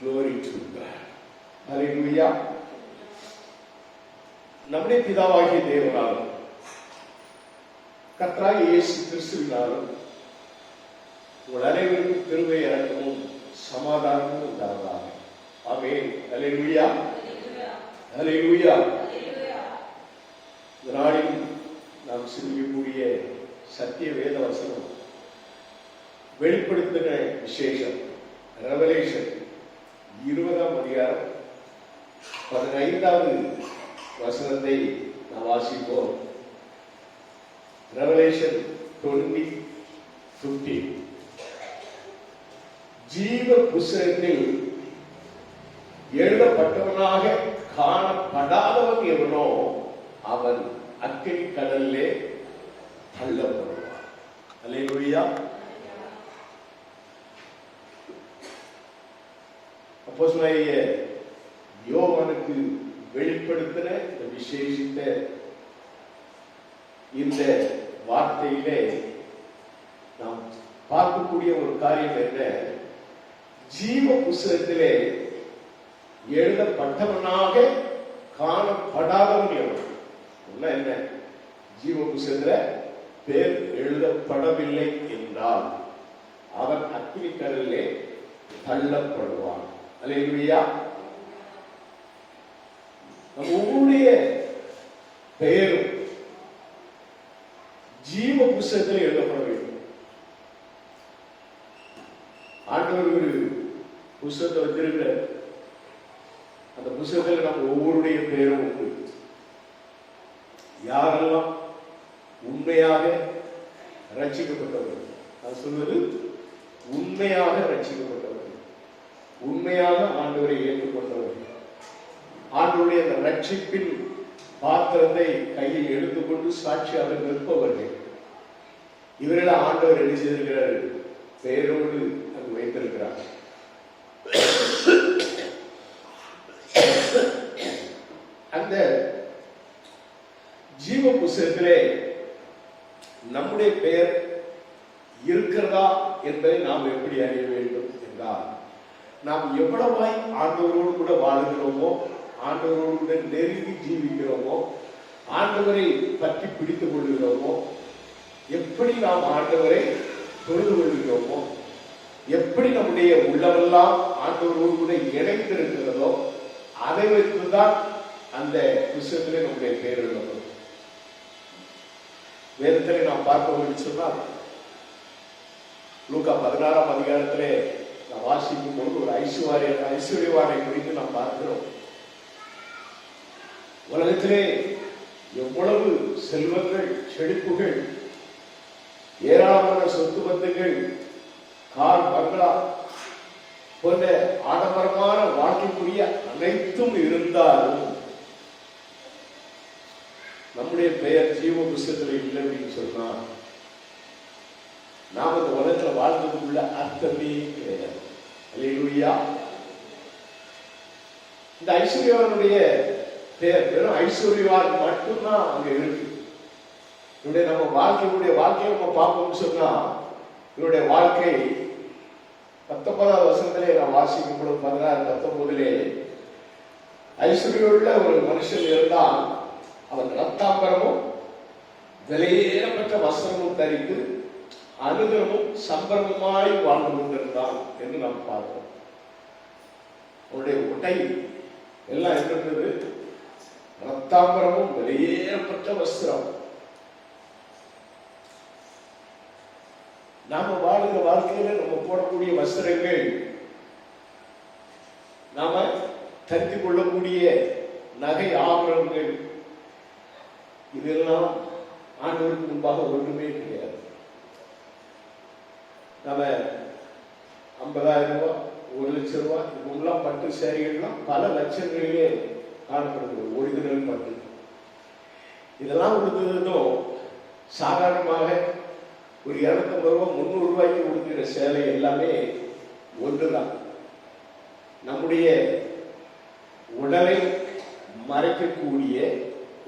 Glory to God. Hallelujah. நம்முடைய பிதாவாகிய தேவனாலும் கர்த்தராகிய இயேசு கிறிஸ்துவினாலும் உங்கள் அனைவருக்கும் கிருபை இரக்கமும் சமாதானமும் உண்டாவதாக. ஆமென். ஹல்லேலூயா. ஹல்லேலூயா. இந்த நாளில் நாம் சிந்திக்கக்கூடிய சத்திய வேத வசனம் வெளிப்படுத்தின விசேஷம் ரெவலேஷன் 20ஆம் அதிகாரம் 15வது வசனத்தை நாம் வாசிப்போம். ரெவலேஷன் 20:15. ஜீவ புஸ்தகத்தில் எழுதப்பட்டவனாக காணப்படாதவன் எவனோ அவன் அக்கினி கடலிலே தள்ளப்படுவான். அல்லேலூயா. அப்போஸ்தலனாகிய யோவானுக்கு வெளிப்படுத்தின இந்த விசேஷித்த இந்த வார்த்தையிலே நாம் பார்க்கக்கூடிய ஒரு காரியம் என்ன? ஜீவ புஸ்தகத்திலே எழுதப்பட்டவனாக காணப்படாதவன் எவன்? என்ன? ஜீவ புஸ்தகத்துல பேர் எழுதப்படவில்லை என்றால் அவன் அக்கினி கடலிலே தள்ளப்படுவான். அல்லேலூயா. நம் ஒவ்வொருடைய பெயரும் ஜீவ புஸ்தகத்தில் எழுதப்பட வேண்டும். ஆண்டவர் ஒரு புஸ்தகத்தை வச்சிருக்கிற அந்த புஸ்தகத்தில் நம்ம ஒவ்வொருடைய பெயரும் உண்டு. யாரெல்லாம் உண்மையாக ரட்சிக்கப்பட்டவர்கள், அது சொல்வது உண்மையாக ரட்சிக்கப்பட்டவர்கள், உண்மையாக ஆண்டவரை ஏற்றுக்கொண்டவர்கள், ஆண்டவருடைய அந்த ரட்சிப்பின் பாத்திரத்தை கையில் எடுத்துக்கொண்டு சாட்சியாக நிற்பவர்கள், இவர்கள் ஆண்டவர் என்ன செய்திருக்கிறார்? பெயரோடு அங்கு வைத்திருக்கிறார். அந்த ஜீவ புஸ்தகத்திலே நம்முடைய பெயர் இருக்கிறதா என்பதை நாம் எப்படி அறிய வேண்டும் என்றால், நாம் எவ்வளவாய் ஆண்டவரோடு கூட வாழுகிறோமோ, ஆண்டவரோடு கூட நெருங்கி ஜீவிக்கிறோமோ, ஆண்டவரை பற்றி பிடித்துக் கொள்கிறோமோ, எப்படி நாம் ஆண்டவரை தொழுது கொள்கிறோமோ, எப்படி நம்முடைய உள்ளமெல்லாம் ஆண்டவரோடு கூட இணைந்திருக்கிறதோ அதை வைத்துதான் அந்த புஸ்தகத்திலே நம்முடைய பெயர் எழுதப்படும். வேதத்திலே நாம் பார்க்க சொன்னால் லூக்கா 16ஆம் அதிகாரத்திலே நாம் வாசிக்கும் போது ஒரு ஐஸ்வர்யவானை குறித்து நாம் பார்க்கிறோம். உலகத்திலே எவ்வளவு செல்வங்கள், செழிப்புகள், ஏராளமான சொத்து பத்துகள், கார், பங்களா போன்ற ஆடம்பரமான வாழ்க்கைக்குரிய அனைத்தும் இருந்தாலும் நம்முடைய பெயர் ஜீவ புஸ்தகத்தில் இல்லை அப்படின்னு சொன்னா நாம் இந்த உலகத்தில் வாழ்ந்ததுக்குள்ள அர்த்தமே கிடையாது. அல்லேலூயா. இந்த ஐஸ்வர்யவானுடைய பெயர் வெறும் ஐஸ்வர்யவான் மட்டும்தான் அங்க இருக்கு. இவருடைய நம்ம வாழ்க்கையை நம்ம பார்ப்போம்னு சொன்னா இவருடைய வாழ்க்கை 19வது வசனத்திலே நாம் வாசிக்கும் பொழுது 16-19 ஐஸ்வர்யுள்ள ஒரு மனுஷன் இருந்தால் அவன் ரத்தாம்பரமும் விலையேறப்பட்ட வஸ்திரமும் தரித்து அனுதினமும் சம்பரமாய் வாழ்ந்து கொண்டிருந்தான் என்று நாம் பார்க்கிறோம். அவனுடைய உடை எல்லாம் இருந்தது ரத்தாம்பரமும் விலையேறப்பட்ட வஸ்திரம். நாம வாழுகிற வாழ்க்கையில நம்ம போடக்கூடிய வஸ்திரங்கள், நாம தரித்துக் கொள்ளக்கூடிய நகை ஆபரணங்கள், இதெல்லாம் ஆண்டவருக்கு முன்பாக ஒன்றுமே கிடையாது. நாம 50,000 ரூபாய், 1,00,000 ரூபாய் இவங்கெல்லாம் பட்டு சேரிகள்லாம் பல லட்சங்களிலே காணப்படுகிறது. ஒரிஜினல் பட்டு இதெல்லாம் கொடுத்ததும் சாதாரணமாக ஒரு 250 ரூபாய் 300 ரூபாய்க்கு கொடுக்கிற சேலை எல்லாமே ஒன்றுதான். நம்முடைய உடலை மறைக்கக்கூடிய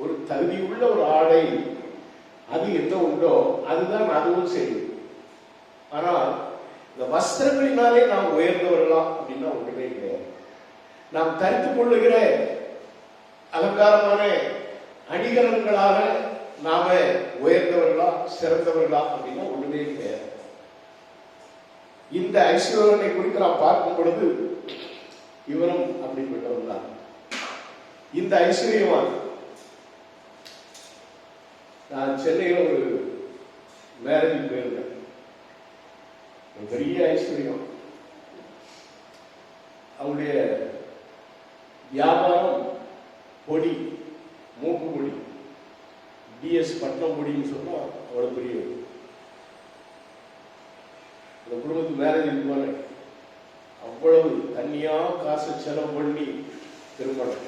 ஒரு தகுதியுள்ள ஒரு ஆடை அது என்ன உண்டோ அதுதான் அதுவும் செய்யும். ஆனால் இந்த வஸ்திரங்களினாலே நாம் உயர்ந்தவர்களா அப்படின்னா ஒன்றுமே கிடையாது. நாம் தரித்துக் கொள்ளுகிற அலங்காரமான அணிகலன்களாக நாம உயர்ந்தவர்களா சிறந்தவர்களா அப்படின்னா ஒன்றுமே கிடையாது. இந்த ஐஸ்வர்யனை குறித்து நாம் பார்க்கும் பொழுது இவரும் அப்படிப்பட்டவர் தான். இந்த ஐஸ்வர்யவான், நான் சென்னையில் ஒரு மேரேஜ் போயிருந்தேன். பெரிய ஐஸ்வர்யம். அவருடைய வியாபாரம் பொடி, மூக்கு பொடி, டிஎஸ் பட்டம் பொடின்னு சொன்னா அவ்வளவு பெரிய. அந்த குடும்பத்துக்கு மேரேஜ் போல அவ்வளவு தனியா காசு செலவு பண்ணி திருமணம்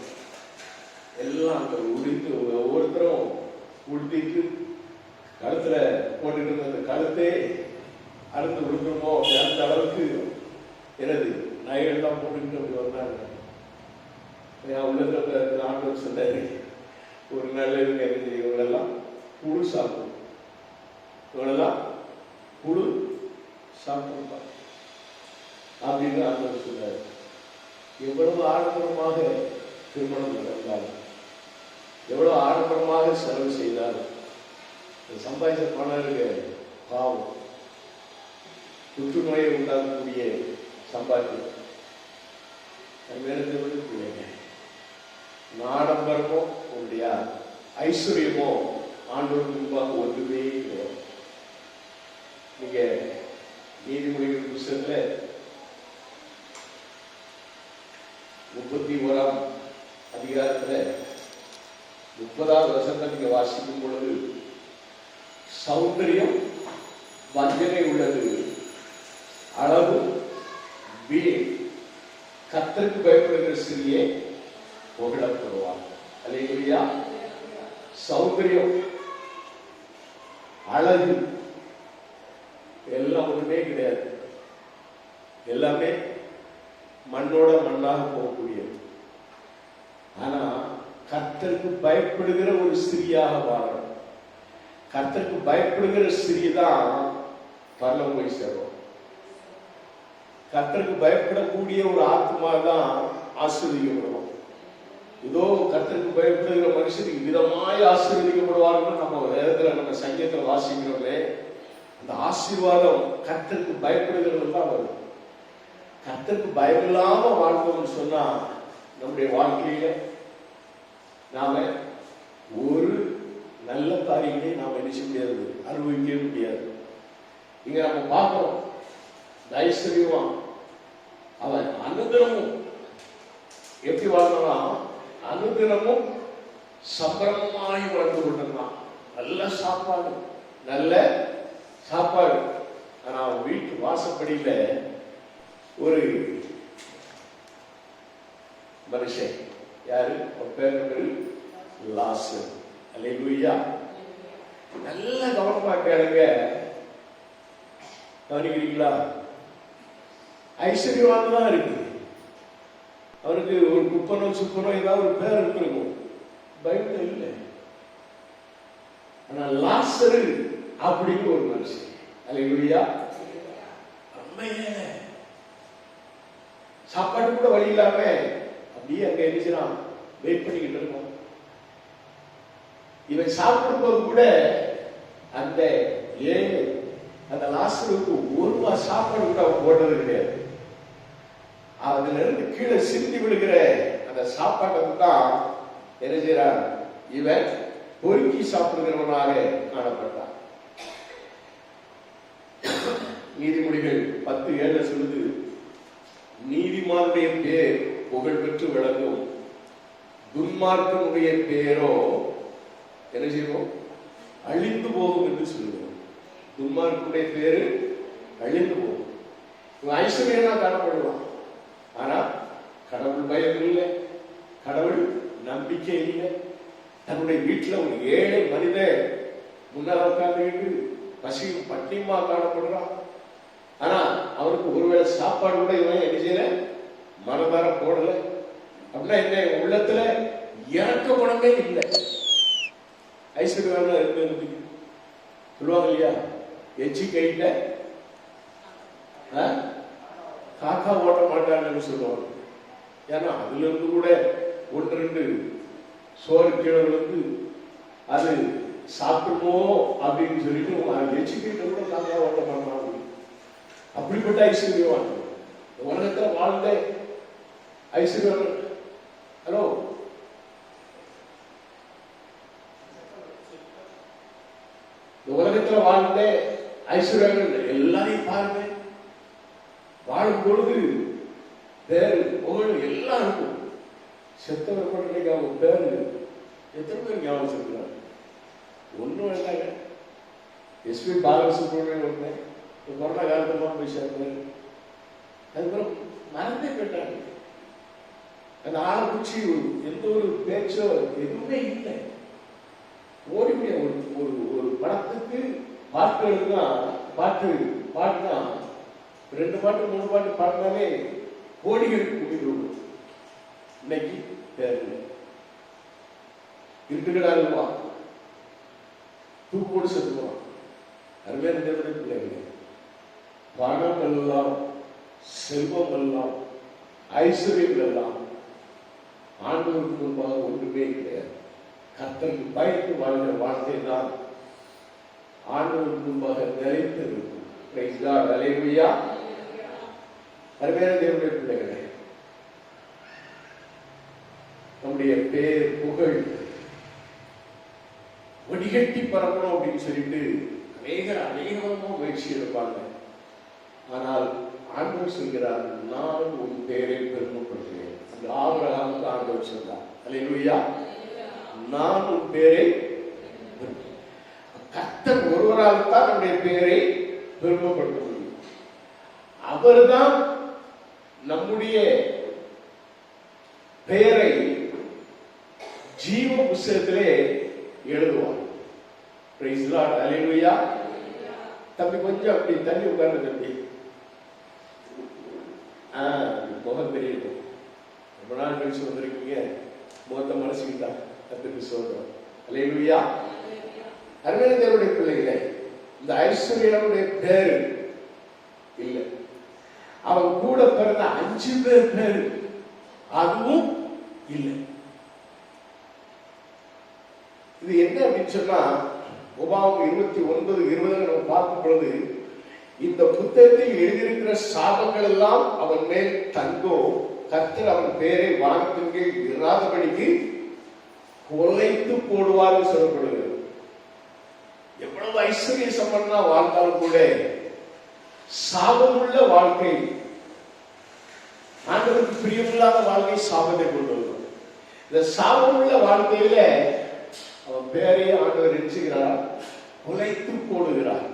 எல்லாம் அங்க உடுத்து ஒவ்வொருத்தரும் உடுத்திட்டு கழுத்துல போட்டுட்டு இருந்த அந்த கழுத்தே அறுத்து உடுக்கணுமோ அந்த அளவுக்கு எனது நகைகள்லாம் போட்டுக்கிட்டு அப்படி வந்தாங்க. உள்ளத்துல ஆண்டவர் சொன்னாரு, ஒரு நல்லது இவங்களெல்லாம் புழு சாப்பிடும், இவங்களெல்லாம் புழு சாப்பிடுவாங்க அப்படின்னு ஆண்டவர் சொன்னார். எவ்வளவு ஆடம்பரமாக திருமணம் நடந்தாலும், எவ்வளவு ஆடம்பரமாக செலவு செய்தாலும், சம்பாதிச்ச பணம் இருக்க பாவம், புற்றுநோயை உண்டாகக்கூடிய சம்பாத்தியம் பிள்ளைங்க. ஆடம்பரமோ உங்களுடைய ஐஸ்வர்யமோ ஆண்டவருக்கு முன்பாக ஒன்றுமே கிடையாது. நீங்க நீதிமொழிகள் புத்தகத்துல 31ஆம் அதிகாரத்துல 30வது வசனத்தை நீங்க வாசிக்கும் பொழுது, சௌந்தரியம் வஞ்சனை உள்ளது, அளவு வீண், கர்த்தருக்கு பயப்படுகிற ஸ்திரியே புகழப்படுவார். அல்லேலூயா. சௌந்தரியம், அழகு எல்லாம் ஒன்றுமே கிடையாது. எல்லாமே மண்ணோட மண்ணாக போகக்கூடியது. ஆனா கர்த்தருக்கு பயப்படுகிற ஒரு ஸ்திரியாக வாழணும். கர்த்தருக்கு பயப்படுகிற ஸ்திரீ தான் பரலோகம் போய் சேரும். கர்த்தருக்கு பயப்படக்கூடிய ஒரு ஆத்மா தான் ஆசீர்வதிக்கப்படும். இதோ கர்த்தருக்கு பயப்படுகிற மனுஷனுக்கு விதமாய் ஆசீர்வதிக்கப்படுவார்கள். நம்ம வேதத்துல நம்ம சங்கீதத்துல வாசிக்கிறோமே, அந்த ஆசீர்வாதம் கர்த்தருக்கு பயப்படுகிறது தான் வரும். கர்த்தருக்கு பயமில்லாம வாழ்ந்தோம்னு சொன்னா நம்முடைய வாழ்க்கையில நாம ஒரு நல்ல காரியங்களை நாம் என்ன செய்ய முடியாது, அனுபவிக்கவே முடியாது. இங்க நம்ம பார்க்கிறோம், ஐஸ்வர்யவான் அவன் அனுதினமும் எப்படி வாழ்ந்தான், அனுதினமும் சம்பரமாய் வாழ்ந்து கொண்டிருந்தான். நல்ல சாப்பாடு, நல்ல சாப்பாடு. ஆனா அவன் வீட்டு வாசப்படியில ஒரு மனுஷன், யாரு, பேரு லாசர். அல்லேலூயா. நல்ல கவனமா கேளுங்க, கவனிக்கிறீங்களா? ஐஸ்வர்யவான் தான் இருக்கு. அவருக்கு ஒரு குப்பனோ சுப்பனோ ஏதாவது ஒரு பேர் இருக்கணும், பைபிள் இல்லை. ஆனா லாசரு அப்படின்னு ஒரு மனுஷன். அல்லேலூயா. சாப்பாடு கூட வழி இல்லாம அப்படியே அங்க எழுதினான், வெயிட் பண்ணிக்கிட்டு இருக்கோம். இவன் சாப்பிடும் போது கூட அந்த அந்த லாசருக்கு ஒரு சாப்பாடு கூட அவன் போட்டது கிடையாது. அதுல இருந்து கீழே சிந்தி விழுகிற அந்த சாப்பாட்டை தான் என்ன செய்யறான், இவன் பொறுக்கி சாப்பிடுகிறவனாக காணப்பட்டான். நீதிமொழிகள் 10:7 சொல்லுது, நீதிமானுடைய பேர் புகழ் பெற்று விளங்கும், துன்மார்க்கனுடைய பேரோ என்ன செய்வோம், அழிந்து போகும் என்று சொல்லுவோம். துன்மார்க்கனுடைய பேரு அழிந்து போகும். இவன் ஐஸ்வர்யனா காணப்படுவான், ஆனா கடவுள் பயம் இல்லை, கடவுள் நம்பிக்கை இல்லை. தன்னுடைய வீட்டுல ஒரு ஏழை மனித முன்னால் உட்கார்ந்து பசியும் பட்டியமா காணப்படுறான். ஆனா அவருக்கு ஒருவேளை சாப்பாடு கூட இவன் என்ன செய்யல, மனதார போடல. அப்படின்னா என்ன, உள்ளத்துல இறக்க குணமே இல்லை. ஐஸ்வர்யம் இருக்கு சொல்லுவாங்க இல்லையா, எச்சி கையில காக்கா ஓட்ட மாட்டாங்கன்னு சொல்லுவாங்க. ஏன்னா அதுல இருந்து கூட ஒன்று ரெண்டு சோறு கீழே விழுந்து அது சாப்பிடுமோ அப்படின்னு சொல்லிட்டு எச்சுக்கிட்ட கூட காக்கா ஓட்ட மாட்டாங்க. அப்படிப்பட்ட ஐஸ்வர்யவான் உலகத்துல வாழ்ந்த ஐஸ்வர்யவான். ஹலோ, உலகத்துல வாழ்ந்த ஐஸ்வர்யங்கள் எல்லாரையும் பாருங்க. வாழும் பொழுது பேரு புகழ் எல்லாம் இருக்கும். செத்தவர் பண்றதுக்கு அவங்க பேரு எத்தனை பேர் ஞாபகம் சொல்றாங்க? ஒன்றும் வேண்டாங்க. எஸ்பி பாலசுப்ரமணியன் ஒண்ணு கொரோனா காலத்துல போய் சேர்ந்தாரு. அதுக்கப்புறம் மறந்தே போயிட்டாங்க. அந்த ஆளை குச்சி எந்த ஒரு பேச்சோ எதுவுமே இல்லை. ஓடிக்கூடிய ஒரு ஒரு படத்துக்கு பாட்டு எழுதுனா பாட்டுனா 2 பாட்டு 3 பாட்டு பாடினாலே கோடிகளுக்கு குடிக்கிறோம். இன்னைக்கு தேர்வு இருக்குடா தூக்கோடு செத்துவான். அருமையான தேவனுடைய பிள்ளைகள், பணம் எல்லாம் செல்வம் எல்லாம் ஐஸ்வர்யங்கள் எல்லாம் ஆண்டவருக்கு முன்பாக ஒன்றுமே கிடையாது. கர்த்தருக்கு பயந்து வாழ்கிற வாழ்க்கை தான் ஆண்டவருக்கு முன்பாக நிலைத்திருக்கும். அருமையான தேவனுடைய பிள்ளைகளே, நம்முடைய பேர் புகழ் வடிகட்டி பரப்பணும் அப்படின்னு சொல்லிட்டு அநேகமாக முயற்சி எடுப்பாங்க. ஆனால் ஆண்டவர் சொல்கிறார், நான் உன் பேரை பெருமைப்படுத்துகிறேன். அந்த ஆபிரகாமுக்கு ஆண்டவர் சொன்னார், அல்லேலூயா, நான் உன் பேரை. கர்த்தர் ஒருவரால் தான் நம்முடைய பேரை பெருமைப்படுத்த முடியும். அவர்தான் நம்முடைய பெயரை ஜீவ புஸ்தகத்திலே எழுதுவார். பிரைஸ் தி லார்ட், அல்லேலூயா. தம்பி கொஞ்சம் அப்படி தள்ளி உட்கார்ந்து தம்பி. முகம் தெரியுது. ரொம்ப நாள் கழிச்சு வந்திருக்கீங்க. முகத்தை மனசுக்கிட்டா கர்த்தருக்கு ஸ்தோத்திரம். அல்லேலூயா. அருமையான தேவனுடைய பிள்ளைகளே, இந்த ஐஸ்வர்யனுடைய பேரு இல்லை. அவன் கூட பிறந்த 5 பேர் பேரு அதுவும் இல்லை. இது என்ன அப்படின்னு சொன்னா, உபாகம் 29:20 நம்ம பார்க்கும் பொழுது, இந்த புத்தகத்தில் எழுதியிருக்கிற சாபங்கள் எல்லாம் அவன் மேல் தங்கும், கர்த்தர் அவன் பேரை வானத்தின் கீழ் இராதபடிக்கு கொலைத்து போடுவார் சொல்லப்படுகிறது. எவ்வளவு ஐஸ்வர்ய சம்பந்தா வாழ்ந்தாலும் கூட சாபமுள்ள வாழ்க்கை, ஆண்டவருக்கு பிரியமில்லாத வாழ்க்கை சாபத்தை கொண்டு வரும். இந்த சாபமுள்ள வாழ்க்கையில அவன் பேரையே ஆண்டவர் நினைச்சுகிறார், குலைத்து போடுகிறார்.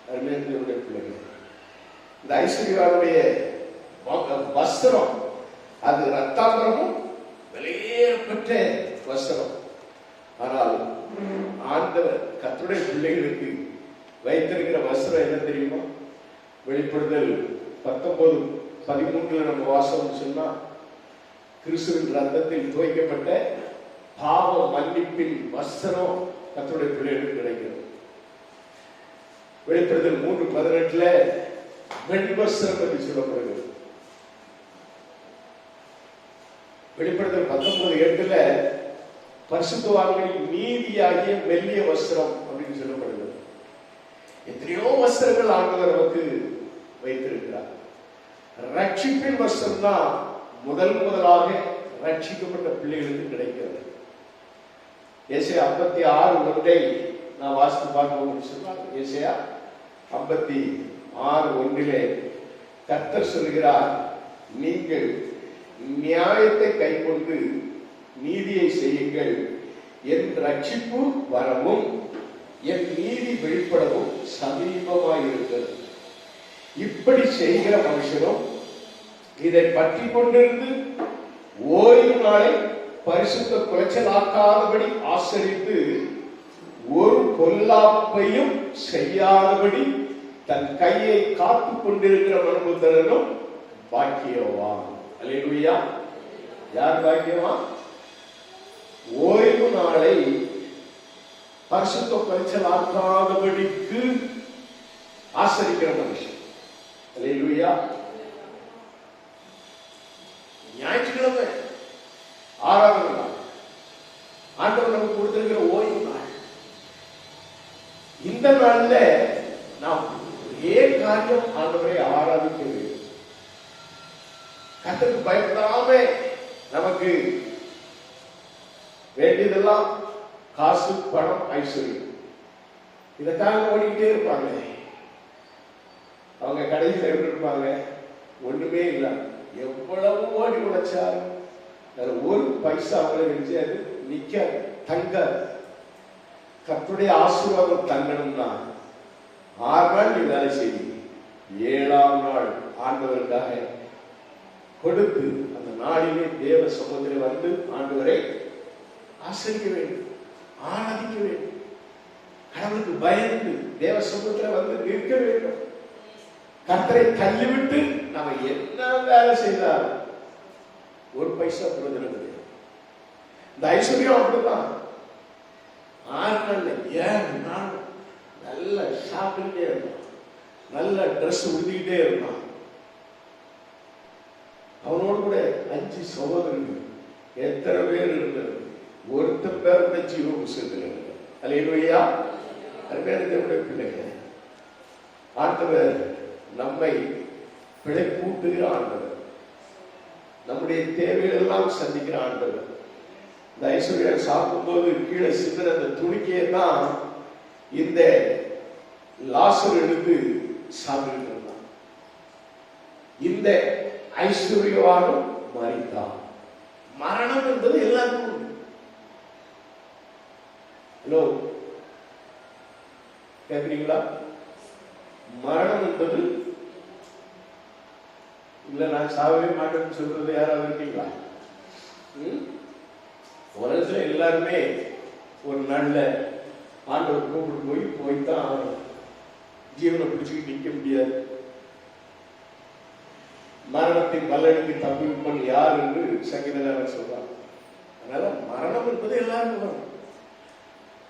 அருமையான பிள்ளைகள், இந்த ஐஸ்வர்யாவுடைய வஸ்திரம் அது ரத்தாம்பரமும் விலையேறப்பட்ட வஸ்திரம். ஆனால் ஆண்டவர் கர்த்தருடைய பிள்ளைகளுக்கு வைத்திருக்கிற வஸ்திரம் என்ன தெரியுமா? வெளிப்படுதல் 19:13 நம்ம வாசம் சொன்னா, கிறிஸ்துவின் ரத்தத்தில் துவைக்கப்பட்ட பாவ மன்னிப்பின் வஸ்திரம் கர்த்தருடைய பிள்ளைகளுக்கு கிடைக்கிறது. வெளிப்படுதல் 3:18 வெண் வஸ்திரம் பற்றி சொல்லப்படுகிறது. வெளிப்படுதல் 19:8 பரிசுத்தவான்களின் நீதியாகிய மெல்லிய வஸ்திரம் அப்படின்னு சொல்லப்படுகிறது. எத்தனையோ வஸ்திரங்கள் ஆண்டவர் நமக்கு வைத்திருக்கிறார். ரட்சிப்பின் வஸ்திரம் தான் முதலாக ரட்சிக்கப்பட்ட பிள்ளைகளுக்கு கிடைக்கிறது. ஏசாயா 56:1 நான் வாசித்து பார்க்க சொன்னார். ஏசாயா 56:1 கர்த்தர் சொல்கிறார், நீங்கள் நியாயத்தை கைக்கொண்டு நீதியை செய்யுங்கள், என் ரட்சிப்பு வரவும் என் நீதி வெளிப்படவும் சமீபமாயிருக்கிறது. இப்படி செய்கிற மனுஷனும் இதை பற்றி கொண்டிருந்து ஓய்வு நாளை பரிசுத்த குலைச்சலாக்காதபடி ஆசரித்து ஒரு பொல்லாப்பையும் செய்யாதபடி தன் கையை காத்து கொண்டிருக்கிற மனுபுத்திரனும் பாக்கியவான். அல்லேலூயா. யார் பாக்கியவான்? ஓய்வு நாளை பரிசுத்த குலைச்சலாக்காதபடிக்கு ஆசரிக்கிற மனுஷன். அல்லேலூயா. ஞாயிற்றுக்கிழமை ஆறாவது நாள், ஆண்டவர் நமக்கு கொடுத்திருக்கிற ஓய்வு நாள். இந்த நாள்ல நாம் ஒரே காரியம், ஆண்டவரை ஆராதிக்க வேண்டும். கர்த்தருக்கு பயப்படாம நமக்கு வேண்டியதெல்லாம் காசு, பணம், ஐஸ்வர்யம், இதற்காக ஓடிக்கிட்டே இருப்பாங்க. அவங்க கடைசியில் எப்படி இருப்பாங்க? ஒண்ணுமே இல்லை. எவ்வளவு ஓடி உழைச்சாலும் அதுல ஒரு பைசா அவங்களை வச்சு அது நிக்காது, தங்காது. கர்த்தருடைய ஆசீர்வாதம் தங்கணும்னா 6 நாள் நீ வேலை செய்யும், 7ஆம் நாள் ஆண்டவருக்காக கொடுத்து அந்த நாளிலே தேவ சமூகத்தில் வந்து ஆண்டவரை ஆசரிக்க வேண்டும், ஆராதிக்க வேண்டும். கடவுளுக்கு பயந்து தேவ சமூகத்தில் வந்து நிற்க வேண்டும். கர்த்தரை தள்ளிவிட்டு நாம என்ன வேலை செய்தாலும் ஒரு பைசா பிரயோஜனம் கிடையாது. இந்த ஐஸ்வர்யம் அப்படிதான். 6 நாள்ல 7 நாள் நல்ல சாப்பிட்டுட்டே இருந்தான், நல்ல ட்ரெஸ் உடுத்திக்கிட்டே இருந்தான். அவனோடு கூட 5 சகோதரர்கள், எத்தனை பேர் இருந்தது? ஒருத்தர் பேருடைய ஜீவ புஸ்தகத்தில் இருந்தது. அல்லேலூயா. அருமையான பிள்ளைங்க, ஆண்டவர் நம்மை பிழைப்பூட்டுகிற ஆண்டவர், நம்முடைய தேவைகள் எல்லாம் சந்திக்கிற ஆண்டவர். இந்த ஐஸ்வர்யம் சாப்பிடும்போது கீழே சிந்துற அந்த துணிக்கையை தான் இந்த லாசர் எடுத்து சாப்பிட்டு இருந்தான். இந்த ஐஸ்வர்யவானும் மரித்தான். மரணம் என்பது எல்லாருக்கும் உண்டு. ஹலோ, கேட்கிறீங்களா? மரணம் என்பது இல்ல நான் சாகவே மாட்டேன்னு சொல்றது யாராவது இருக்கீங்களா? உலகத்துல எல்லாருமே ஒரு நல்ல ஆண்டவர் கூப்பிட்டு போய்தான் ஜீவனை பிடிச்சுக்கிட்டு நிற்க முடியாது. மரணத்தின் பல்லடிக்கு தப்பிப்பன் யார் என்று சங்கீதக்காரர் சொல்றார். அதனால மரணம் என்பது எல்லாருக்கும் வரும்.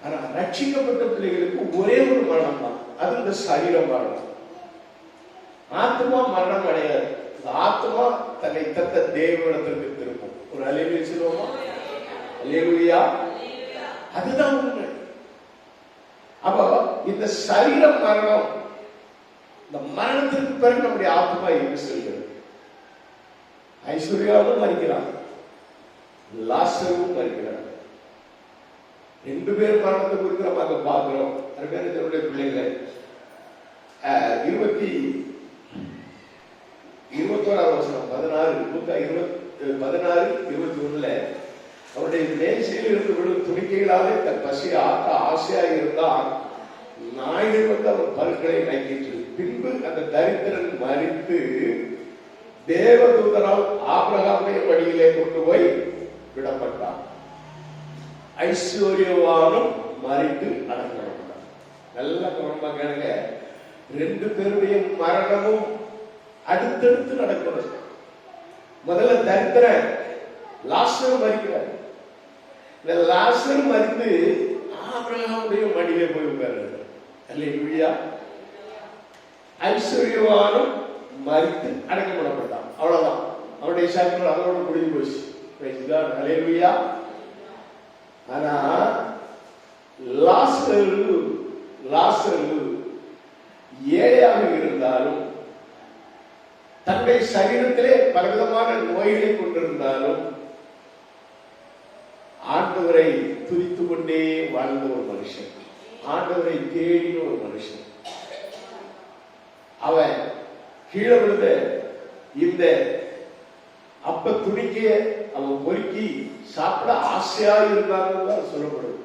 ஆனா ரட்சிக்கப்பட்ட பிள்ளைகளுக்கு ஒரே ஒரு மரணம் தான், அது இந்த சரீரம் மரணம். ஆத்மா மரணம் அடையாது. இந்த ஆத்மா தன்னை தத்த தேவனிடத்திற்கு திரும்பும். ஒரு அல்லேலூயா சொல்லுவோமா? அல்லேலூயா. அதுதான் உண்மை. அப்ப இந்த சரீரம் மரணம், இந்த மரணத்திற்கு பிறகு நம்முடைய ஆத்மா எங்கு செல்கிறது? ஐஸ்வர்யாவும் மறிக்கிறான், லாசரும் மறிக்கிறான். 2 பேர் மரணத்தை குறித்து நம்ம அங்க பார்க்கிறோம். அருமையான பிள்ளைகளை 21ஆம் வசனம் 16:21 அவருடைய மேசையில் இருந்து விடும் துணிக்கைகளாலே தன் பசியை ஆக்க ஆசையாக இருந்தால் நாய்கள் வந்து அவன் பற்களை நக்கிற்று. பின்பு அந்த தரித்திரன் மரித்து தேவதூதரால் ஆபிரகாமுடைய வழியிலே கொண்டு போய் விடப்பட்டான். ஐஸ்வர்யவானும் மரித்து அடக்கப்பட்டான். நல்ல கவனமா கேளுங்க. 2 பேருடைய மரணமும் அடுத்தடுத்து நடக்கிறது. முதல்ல தரித்திரன் லாசர் மரிக்கிறார். இந்த லாசர் மரித்து ஆபிரகாமுடைய மடியிலே போய் உட்கார்றார். அல்லேலூயா. ஐஸ்வர்யவானும் மரித்து அடக்கப்படப்பட்டான். அவ்வளவுதான். அவருடைய சாக்கிரம் அதோட முடிஞ்சு போச்சு. அல்லேலூயா. ஆனா லாசரு ஏழையாக இருந்தாலும், தன்னுடைய சரீரத்திலே பலவிதமான நோய்களை கொண்டிருந்தாலும் ஆண்டவரை துதித்துக் கொண்டே வாழ்ந்த ஒரு மனுஷன், ஆண்டவரை தேடின ஒரு மனுஷன். அவன் கீழே விழுந்த இந்த அப்ப துணிக்கைய அவன் பொறுக்கி சாப்பிட ஆசையா இருந்தாங்கன்னு தான் சொல்லப்படுது.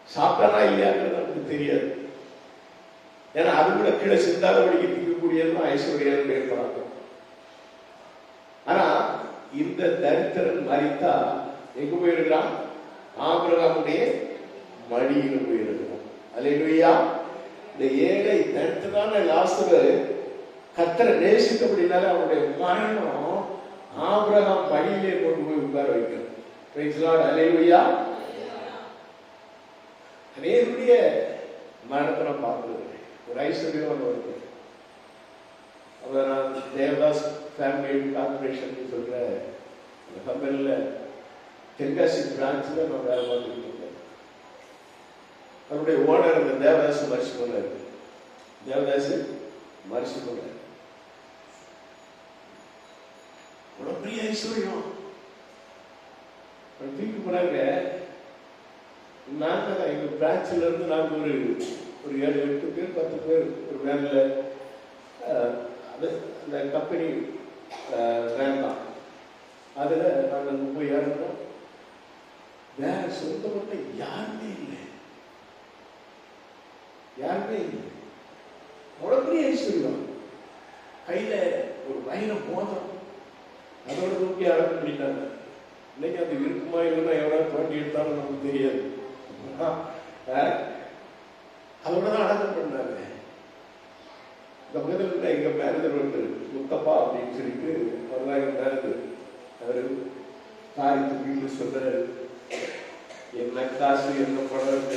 சாப்பிட்டானா இல்லையாங்கிறது நமக்கு தெரியாது. ஏன்னா அது கூட கீழே சிந்தாத வழிக்கு திக்கக்கூடியதுதான் ஐஸ்வர்யம் ஏற்படாது. ஆனா இந்த தரித்திரன் மரித்தா எங்க போயிருக்கிறான்? ஆபிரகாமுடைய மடியில் போயிருக்கிறான். அல்லேலூயா. இந்த ஏழை தரித்திரனான லாசரு கர்த்தரை நேசித்தபடினால அவனுடைய மரணம் ஆபிரகாம் மடியிலே கொண்டு போய் உட்கார வைக்கிறது. Praise the lord. அல்லேலூயா. அநேகருடைய மரணத்தை நான் பார்க்கிறது. ஒரு ஐஸ்வர்யவான் வருது, அவர் நான் தேவதாஸ் ஃபேமிலி கார்பரேஷன் சொல்ற கம்பெனியில் தென்காசி பிரான்ச்சில் நான் வேலை பார்த்துட்டு இருக்கேன். அவருடைய ஓனர் அந்த தேவதாஸ் மரிச்சு போனார். தேவதாஸ் மரிச்சு போனார். அவ்வளோ பெரிய ஐஸ்வர்யம் தூக்கி போனாங்க. நாங்கள் தான் எங்கள் பிரான்ச்சில் இருந்து நாங்கள் ஒரு 7-8 பேர் 10 பேர் ஒரு வேனில், அது அந்த கம்பெனி வேன் தான், அதில் நாங்கள் போய் இறந்தோம். வேற சொந்தப்பட்ட யாருமே இல்லை, யாருமே இல்லை. அவ்வளோ பெரிய ஐஸ்வர்யம். கையில் ஒரு வைர மோதிரம், அதோட தூக்கி அடக்கம் பண்ணிட்டாங்க. இன்னைக்கு அது இருக்குமா இல்லைன்னா எவ்வளோ தோண்டி எடுத்தாலும் நமக்கு தெரியாது. அதோட தான் அடக்கம் பண்ணாங்க. இந்த பக்கத்தில் எங்க மேனேஜர் வந்து முத்தப்பா அப்படின்னு சொல்லிட்டு அவர் தான் எங்க மேனேஜர். அவரு காரியத்தை வீட்டில் சொல்ற என்ன காசு என்ன படம்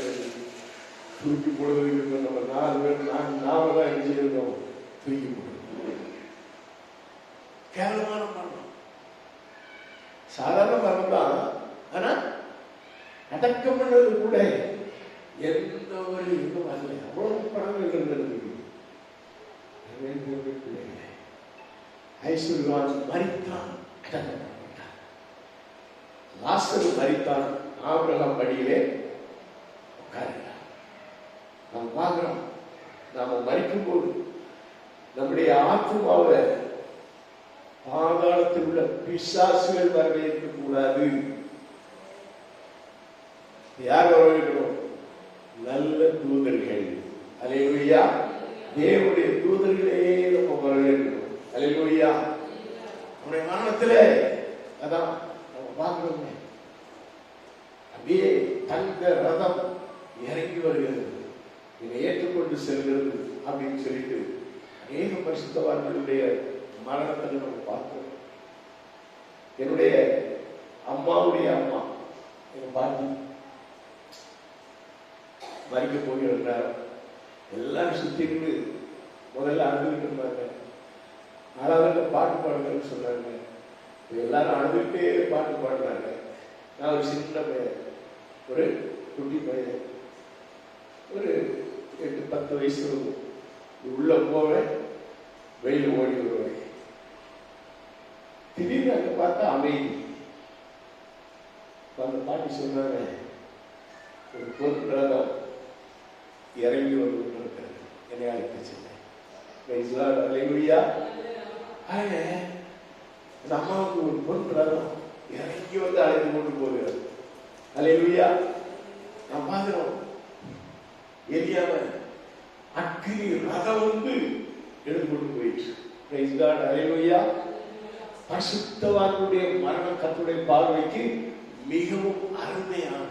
தூக்கி போடுவதற்கு நம்ம 4 பேர் நாம தான் என்ன செய்யணும், தூக்கி போடுவோம். கேவலமான மரணம், சாதாரண மரணம் தான். ஆனா அடக்கம் பண்ணது கூட எந்த ஒரு இதுவும் வரல. அவ்வளவு பணங்கள் இருந்தது. ஐஸ்வர்யவான் மரித்தான், அடக்கம் பண்ணப்பட்டான். லாசரு மரித்தான், ஆபிரகாம் படியிலே உட்கார்ந்தார். நாம் பார்க்கிறோம், நாம மரிக்கும் போது நம்முடைய ஆத்மாவை பாதாளத்தில் உள்ள பிசாசுகள் வரவேற்க கூடாது. யார் வரவேற்கணும்? நல்ல தூதர்கள். அல்லேலூயா. தேவனுடைய தூதர்களே நம்ம வரவேற்கணும். அல்லேலூயா. நம்முடைய மரணத்துல அதான் நம்ம பார்க்கிறோமே, அப்படியே தங்க ரதம் இறங்கி வருகிறது, இதை ஏற்றுக்கொண்டு செல்கிறது அப்படின்னு சொல்லிட்டு அநேக பரிசுத்தவான்களுடைய மரணத்தை நம்ம பார்க்கிறோம். என்னுடைய அம்மாவுடைய அம்மா, எங்க பாட்டி மறிக்க போகிற நேரம் எல்லாரும் சுத்திட்டு முதல்ல அழுதுகிட்டு இருந்தாங்க. அழகாக பாட்டு பாடுங்கன்னு சொன்னாங்க. எல்லாரும் அழுதுகிட்டே பாட்டு பாடுறாங்க. நான் ஒரு சின்ன பையன், ஒரு குட்டி பையன், ஒரு 8-10 வயசு இருக்கும். உள்ள போவேன், வெளியில் ஓடி வருவேன். திடீர்னு அங்கே பார்த்தா அமைதி. அந்த பாட்டி சொன்னாங்க, ஒரு பொருட்களம் இறங்கி வந்து இருக்கிறது, என்னை அழைத்து சென்றேன். அந்த அம்மாவுக்கு ஒரு பொருட்களம் இறங்கி வந்து அழைத்து கொண்டு போகிறது. அல்லேலூயா. நான் பார்க்கிறோம், எரியாம அக்கினி ரதம் வந்து எடுத்து கொண்டு போயிடுச்சு. Praise God. அல்லேலூயா. பரிசுத்தவான்களுடைய மரணம் கர்த்தருடைய பார்வைக்கு மிகவும் அருமையான.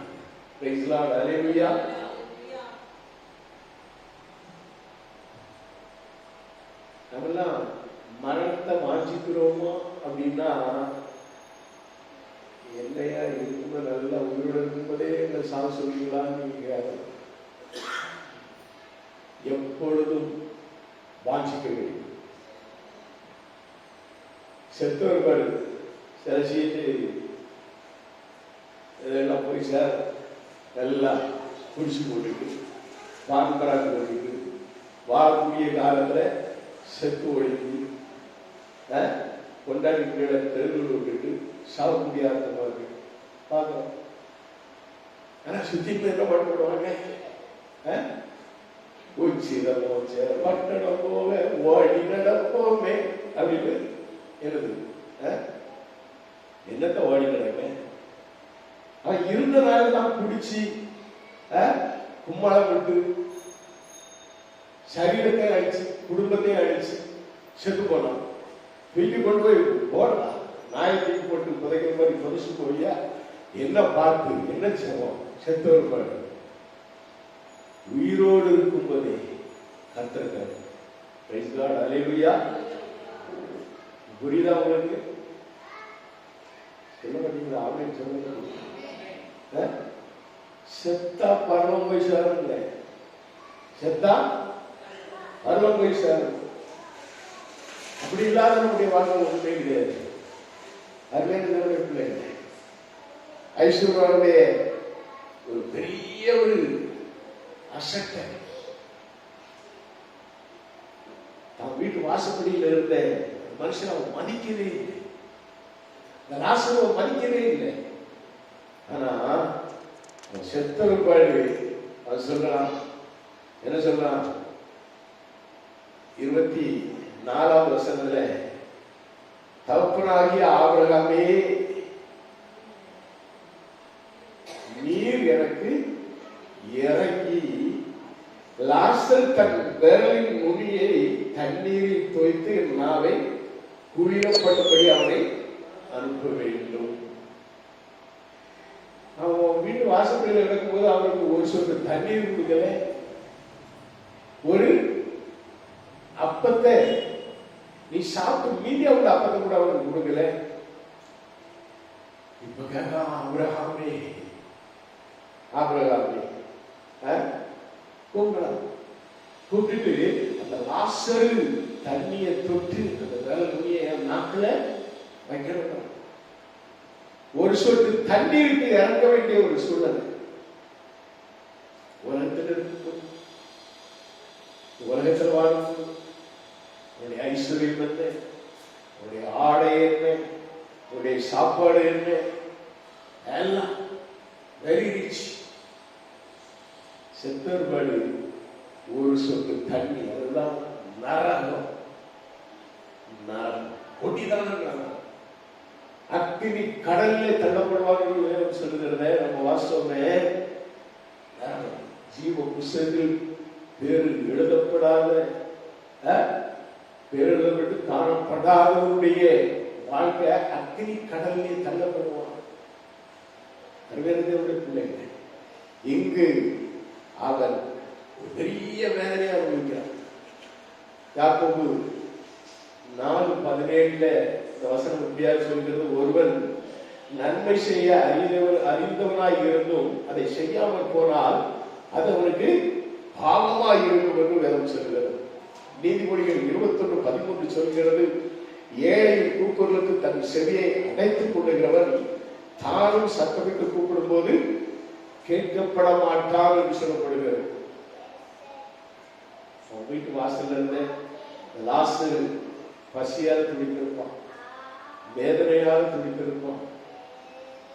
Praise God. அல்லேலூயா. நம்மெல்லாம் மரணத்தை வாஞ்சிக்கிறோமோ அப்படின்னா, என்னையா இருக்கும்போது நல்லா உயிரோடு இருக்கும்போதே இந்த சாவு சொல்லுங்களான்னு நீங்க எப்பொழுதும் வாஞ்சிக்க வேண்டும். செத்தவர்கள் சில சீட்டு இதெல்லாம் போய் சார் எல்லாம் குடிச்சு போட்டுட்டு பான்பராக போட்டுட்டு வாழக்கூடிய காலத்தில் செத்து ஒழித்து கொண்டாடி பிள்ளைகளை தெருவில் விட்டுட்டு சாவ முடியாத மாதிரி பார்க்கிறோம். ஆனா சுத்தி என்ன பண்ணுவாங்க, உச்சிதமோ பட்டணம் போவே ஓடி நடப்போமே அப்படின்னு எழுது. என்னத்த ஓடி நடக்க? அவன் இருந்தனால தான் குடிச்சு கும்மளம் விட்டு சரீரத்தை அடிச்சு குடும்பத்தையும் அடிச்சு செத்து போனான். தூக்கி கொண்டு போய் போடலாம், நாயை தூக்கி போட்டு புதைக்கிற மாதிரி பரிசு போய்யா என்ன பார்த்து என்ன செய்வோம்? செத்தவர் பாடு உயிரோடு இருக்கும்போதே கர்த்தர். Praise God. அல்லேலூயா. புரியுதா உங்களுக்கு? சொல்ல மாட்டீங்களா? ஆமென் சொல்லுங்க. செத்தா பரவம் போய் சேருங்க, செத்தா பரவம் போய் சேரும். அப்படி இல்லாத நம்முடைய வாழ்க்கை ஒன்றுமே கிடையாது. அருமையான பிள்ளைகள், ஐஸ்வர்யாவுடைய ஒரு பெரிய ஒரு அசட்டை, அவன் வீட்டு வாசப்படியில் இருந்த மனுஷன் அவன் மதிக்கவே இல்லை, இந்த ராசனை மதிக்கவே இல்லை. ஆனா அவன் செத்த பாடு அவன் சொல்றான், என்ன சொல்றான்? 24வது வசனத்துல, தகப்பனாகிய ஆபிரகாமே, நீர் எனக்கு இறங்கி லாசர் தன் விரலின் நுனியை தண்ணீரில் தோய்த்து என் நாவை குளிரப்பட்டபடி அவனை அனுப்ப வேண்டும். அவன் வீட்டு வாசப்படியில் நடக்கும்போது அவனுக்கு ஒரு சொட்டு தண்ணீர் கொடுக்கல, ஒரு அப்பத்தை நீ சாப்பிட்டு மீதி அவனோட அப்பத்தை கூட அவனுக்கு கொடுக்கல. இப்ப கேட்கலாம், ஆபிரகாமே ஆபிரகாமே கூப்பிடலாம். கூப்பிட்டு அந்த லாசரு தண்ணியை தொட்டு அந்த வேலை துணியை நாக்குல வைக்கணும். ஒரு சொட்டு தண்ணீருக்கு இறங்க வேண்டிய ஒரு சூழல் உலகத்தில் இருக்கு. உலகத்தில் வாழும் உன்னுடைய ஐஸ்வர்யம் என்ன, உன்னுடைய ஆடை என்ன, உன்னுடைய சாப்பாடு என்ன, எல்லாம் வெரி ரிச். செத்தர்பாடு ஒரு சொட்டு தண்ணி, அதுதான் நரகம். நரகம் கொட்டிதான் நரகம். அக்னி கடல்ல தள்ளப்படுவார்கள் வேதம் சொல்லுகிறத நம்ம வாசமே. ஜீவ புஸ்தகத்தில் பேரு எழுதப்படாத, பேர் எழுதப்பட்டு காணப்படாதவருடைய வாழ்க்கை அக்னி கடல்லே தள்ளப்படுவான். அருமையானவருடைய பிள்ளைகள், இங்கு அவன் பெரிய வேதனையை அனுபவிக்கிறான். யாக்கோபு 4:17 இந்த வசனம் இப்படியாக சொல்கிறது, ஒருவன் நன்மை செய்ய அறிந்தவனாய் இருந்தும் அதை செய்யாமல் போனால் அது அவனுக்கு பாவமாய் இருக்கும் என்று வேதம் சொல்கிறது. நீதிமொழிகள் 21:13 சொல்கிறது, ஏழையின் கூக்குரலுக்கு தன் செவியை அடைத்துக் கொள்ளுகிறவன் தானும் சத்தமிட்டு கூப்பிடும் போது கேட்கப்பட மாட்டார் என்று சொல்லப்படுகிறது. வீட்டு வாசல்ல இருந்து லாசரு பசியால் துடித்திருப்பான், வேதனையால் துடித்திருப்பான்,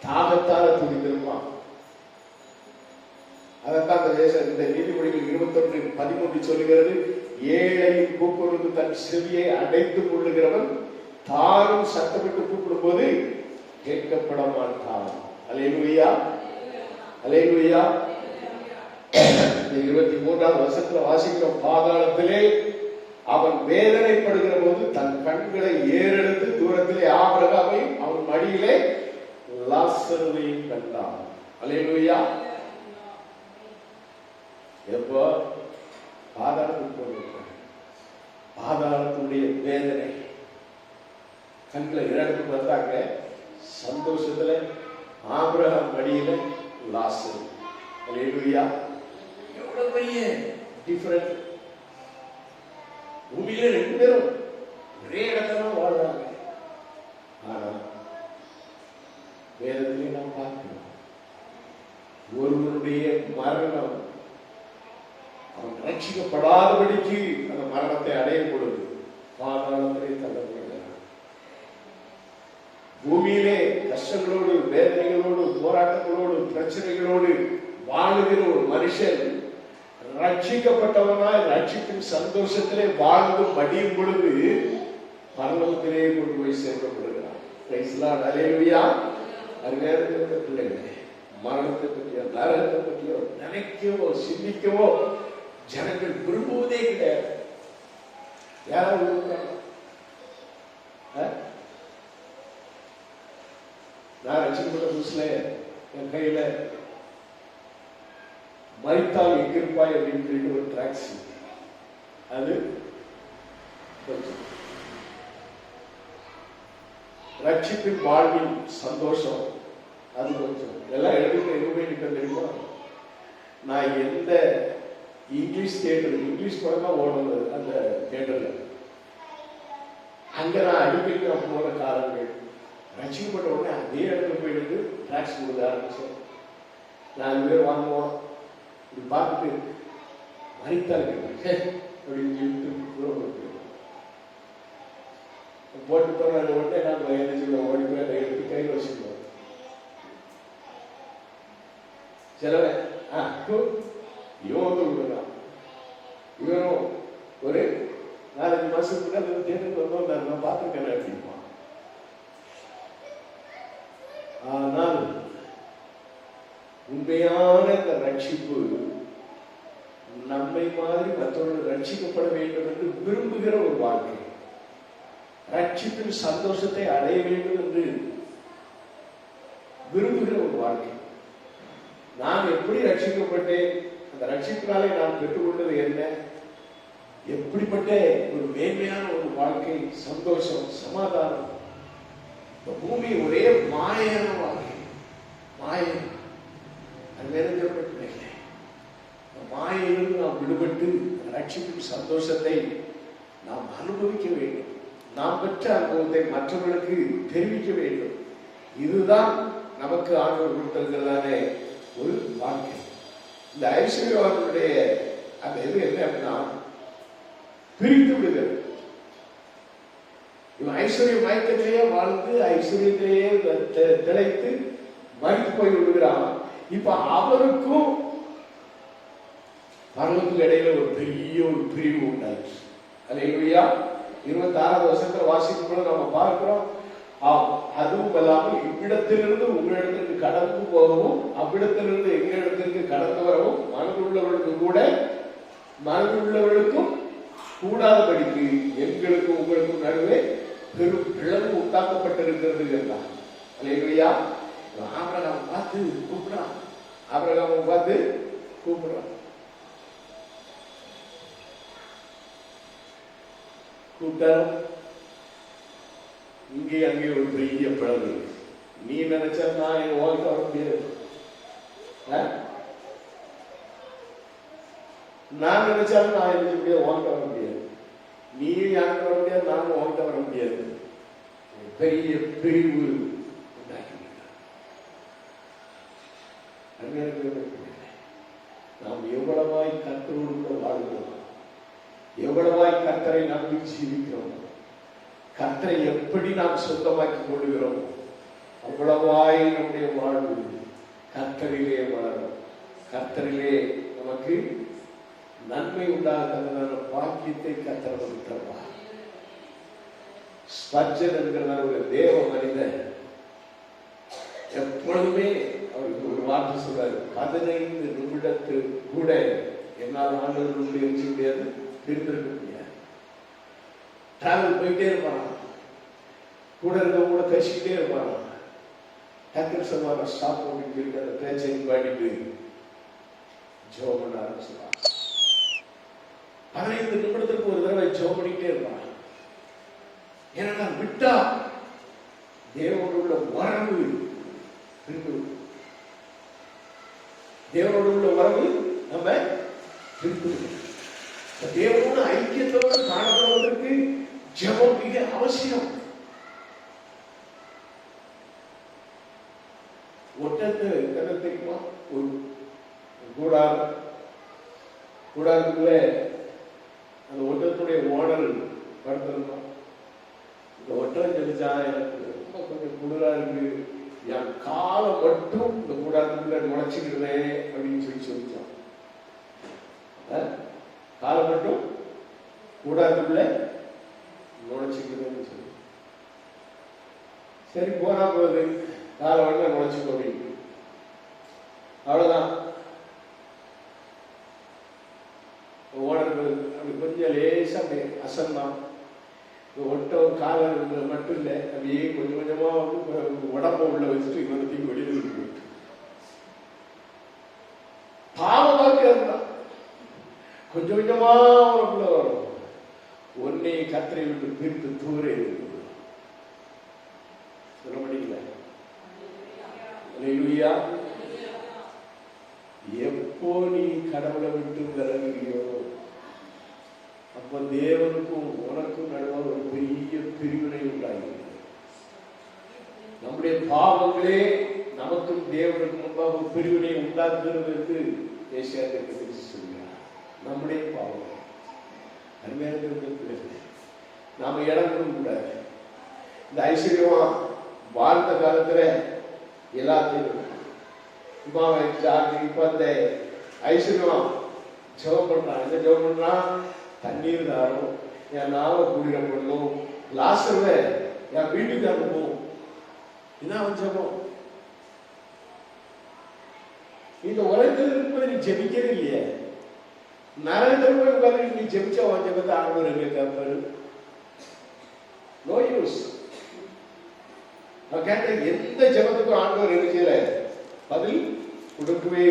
தாகத்தால துடித்திருப்பான். அதைத்தான் இந்த நீதிமொழிகள் 21:13 சொல்லுகிறது, ஏழையின் கூப்பிடுவது தன் செவியை அடைத்துக் கொள்ளுகிறவன் தானும் சத்தமிட்டு கூப்பிடும் போது கேட்கப்பட மாட்டான். அல்லேலூயா, அல்லேலூயா. 23வது வசனத்துல வாசிக்கிறோம், பாதாளத்திலே அவன் வேதனைப்படுகிற போது தன் கண்களை ஏறெடுத்து தூரத்திலே ஆபிரகாமை அவன் மடியிலே லாசருவையும் கண்டான். அல்லேலூயா. எப்போ பாதாளத்துக்கு போயிருக்காங்க, பாதாளத்துடைய வேதனை கண்களை இழந்து வந்தாங்க. சந்தோஷத்துல ஆபிரகாம் மடியில லாசரு. அல்லேலூயா. எவ்வளவு பெரிய டிஃபரண்ட். பூமியில 2 பேரும் ஒரே இடத்துல வாழ்றாங்க. ஆனா வேதத்திலே நாம் பார்க்கிறோம், ஒருவருடைய மரணம் அவன் ரட்சிக்கப்படாதபடிக்கு அந்த மரணத்தை அடையும் பொழுது பாதாளத்திலே தள்ளப்படுகிறார். பூமியிலே கஷ்டங்களோடு, வேதனைகளோடு, போராட்டங்களோடு, பிரச்சனைகளோடு வாழுகிற ஒரு மனுஷன் ரட்சிக்கப்பட்டவனாய் ரட்சிப்பின் சந்தோஷத்திலே வாழ்ந்து மடியும் பொழுது பரலோகத்திலே கொண்டு போய் சேர்க்கப்படுகிறான். அல்லேலூயா. அருமையான பிள்ளைகளே, மரணத்தை பற்றியோ நரகத்தை பற்றியோ நினைக்கவோ சிந்திக்கவோ ஜனங்கள் விரும்புவதே கிடையாது. யாரும் விரும்புறாங்க? நான் ரட்சிக்கப்பட்ட புதுசுல என் கையில மரித்தால் எங்கிருப்பாய் அப்படின்னு சொல்லிட்டு ஒரு டிராக்ஸ், அது கொஞ்சம் ரட்சிப்பின் வாழ்வின் சந்தோஷம், அது கொஞ்சம் எல்லாம் எழுதுகிற எதுவுமே நிற்க தெரியுமா? நான் எந்த இங்கிலீஷ் தியேட்டர், இங்கிலீஷ் படம் தான் ஓடுறது அந்த தியேட்டர்ல, அங்க நான் அடிக்கடி நான் போன காலங்கள் ரசிக்கப்பட்ட உடனே அதே இடத்துல போயிட்டு டாக்ஸ் கொடுக்க ஆரம்பிச்சேன். 4 பேர் வாங்குவோம், இப்படி பார்த்துட்டு மறித்தால் அப்படின்னு சொல்லிட்டு போட்டு போன உடனே நாங்கள் என்ன செய்வோம், ஓடி போய் அதை எடுத்து கையில் வச்சுக்குவோம். சிலவன் இவன் வந்து விடுறான். இவனும் ஒரு 4-5 மாசத்துக்கு அந்த தேர்தலுக்கு வந்தோம், நான் பார்த்துருக்கேன் அப்படிமா. ஆனால் உண்மையான இந்த ரட்சிப்பு நம்மை மாதிரி மற்றவர்கள் ரட்சிக்கப்பட வேண்டும் என்று விரும்புகிற ஒரு வாழ்க்கை, ரட்சிப்பின் சந்தோஷத்தை அடைய வேண்டும் என்று விரும்புகிற ஒரு வாழ்க்கை. நான் எப்படி ரட்சிக்கப்பட்டேன், அந்த ரட்சிப்பினாலே நான் பெற்றுக்கொண்டது என்ன, எப்படிப்பட்ட ஒரு மேன்மையான ஒரு வாழ்க்கை, சந்தோஷம், சமாதானம். இந்த பூமி ஒரே மாயான வாழ்க்கை, மாயம். அது நிறைந்திருப்பதில்லை. மாயிலிருந்து நாம் விடுபட்டு ரட்சிப்பின் சந்தோஷத்தை நாம் அனுபவிக்க வேண்டும். நாம் பெற்ற அனுபவத்தை மற்றவர்களுக்கு தெரிவிக்க வேண்டும். இதுதான் நமக்கு ஆண்டவர் கொடுத்திருக்கிறதான ஒரு வாழ்க்கை. இந்த ஐஸ்வர்யவானுடைய அந்த இது என்ன அப்படின்னா, பிரித்து விடுகிறது. இவன் ஐஸ்வர்ய மயக்கத்திலேயே வாழ்ந்து ஐஸ்வர்யத்திலேயே திளைத்து மறித்து போய் விடுகிறான். இப்ப அவருக்கும் பரலோகத்துக்கு இடையில ஒரு பெரிய ஒரு பிரிவு உண்டாச்சு. அல்லேலூயா. 26வது வசனத்தை வாசிக்கும் போது நம்ம பார்க்கிறோம், அதுவும் இல்லாமல் இவ்விடத்திலிருந்து உங்களிடத்திற்கு கடந்து போகவும் அவ்விடத்திலிருந்து எங்களிடத்திற்கு கடந்து வரவும் மனதுள்ளவர்களுக்கு கூட மனதுள்ளவர்களுக்கும் கூடாதபடிக்கு எங்களுக்கும் உங்களுக்கும் நடுவே பெரும் பிளவு உண்டாக்கப்பட்டிருக்கிறது என்றார். அல்லேலூயா. ஆபிரகாமை பார்த்து கூப்பிடுறான், ஆபிரகாமை பார்த்து கூப்பிடுறான். கூப்பிட்டாலும் இங்கே அங்கே ஒரு பெரிய பிளவு. நீ நினைச்சா நான் என் வாழ்க்கை வர முடியாது, நான் நினைச்சாலும் நான் எழுத முடியாது, வாழ்க்கை வர முடியாது. நீ யாருக்கு வர முடியாது, நானும் வாழ்க்கை வர முடியாது. பெரிய பிரிவு உண்டாக்கி நாம் எவ்வளவாய் கர்த்தரோடு வாழ்கிறோம், எவ்வளவாய் கர்த்தரை நம்பி ஜீவிக்கிறோம், கர்த்தரை எப்படி நாம் சொந்தமாக்கி கொள்கிறோம், அவ்வளவாய் நம்முடைய வாழ்வு கர்த்தரிலே வளரும். கர்த்தரிலே நமக்கு நன்மை உண்டாகிறதான பாக்கியத்தை கர்த்தர் நமக்கு தருவார். ஸ்பர்ஜன் என்கிற ஒரு தேவ மனிதன் எப்பொழுதுமே அவருக்கு ஒரு வார்த்தை சொல்றாரு, 15 நிமிடத்து கூட என்னால் ஆண்டவர்களுடைய இருக்க முடியாது, பிரிந்திருக்க முடியாது. டிராவல் போயிட்டே இருப்பான், கூட இருக்க கூட பேசிக்கிட்டே இருப்பான். டக்குன்னு சொல்லுவாங்க, ஸ்டாப் அப்படின்னு சொல்லிட்டு அந்த பேச்சை பாடிட்டு ஜோம் பண்ண ஆரம்பிச்சுவான். 15 நிமிடத்துக்கு ஒரு தடவை ஜோம் பண்ணிக்கிட்டே இருப்பான். ஏன்னா விட்டா தேவனோடு உள்ள உறவு பிரிந்து, தேவனோடு உள்ள உறவு நம்ம பிரிந்து. தேவனோட ஐக்கியத்தோடு காணப்படுவதற்கு ஜெபம் மிக அவசியம். ஒட்டத்தை கதை தெரியுமா? ஒரு கூடாரத்துக்குள்ள அந்த ஒட்டத்துடைய ஓடல் படுத்திருந்தோம். இந்த ஒட்டகம் தெரிஞ்சா எனக்கு ரொம்ப கொஞ்சம் குளிரா இருக்கு, என் காலை மட்டும் இந்த கூடாரத்துக்குள்ள நுழைச்சிக்கிறேன் அப்படின்னு சொல்லிச்சான். காலை மட்டும் கூடாரத்துக்குள்ள நுழைச்சிக்கிறேன்னு சொல்லி, சரி போனா போகுது, காலை வேணா நுழைச்சிக்கோ அப்படின்னு. அவ்வளவுதான். ஓடர்கள் அப்படி கொஞ்சம் லேசா அப்படி அசந்தான். ஒட்டம் காலை மட்டும் இல்லை, அப்படியே கொஞ்சம் கொஞ்சமா வந்து உடம்ப உள்ள வச்சுட்டு இன்னொருத்தையும் வெளியில் போயிட்டு பாவமாக இருந்தான். கொஞ்சம் கொஞ்சமா உடம்புல வரும். ஒன்னே கத்திரை விட்டு பிரித்து தூரே சொல்ல முடியல. அல்லேலூயா. எப்போ நீ கடவுளை விட்டு விலகுறியோ அப்ப தேவனுக்கும் உனக்கும் நடுவாக ஒரு பெரிய பிரிவினை உண்டாகிறது. நம்முடைய பாவங்களே நமக்கும் தேவனுக்கு முன்பாக பிரிவினை உண்டாக்குகிறது என்று ஏசாயா சொல்கிறார். நம்முடைய பாவம் நாம இடம் கொடுக்க கூடாது. இந்த ஐஸ்வர்யமா வாழ்ந்த காலத்துல எல்லாத்தையும் இப்ப அந்த ஐஸ்வர்யமா ஜெபம் பண்றான். என்ன ஜெபம் பண்றான்? தண்ணீர் தாரும், என் நாவை குடிர பண்ணும், லாசர்வை என் வீட்டுக்கு அனுப்பும். இதான் அவன் ஜெபம். இந்த உலகத்தில் இருப்பது நீ ஜெபிக்கிறது இல்லையே. நரகத்தில் போய் உட்கார்ந்து நீ ஜெபிச்சா அவன் ஜெபத்தை ஆண்டவர் எங்க கேட்பாரு? No use. நான் கேட்ட எந்த ஜெபத்துக்கும் ஆண்டவர் என்ன செய்யல? பதில் கொடுக்கவே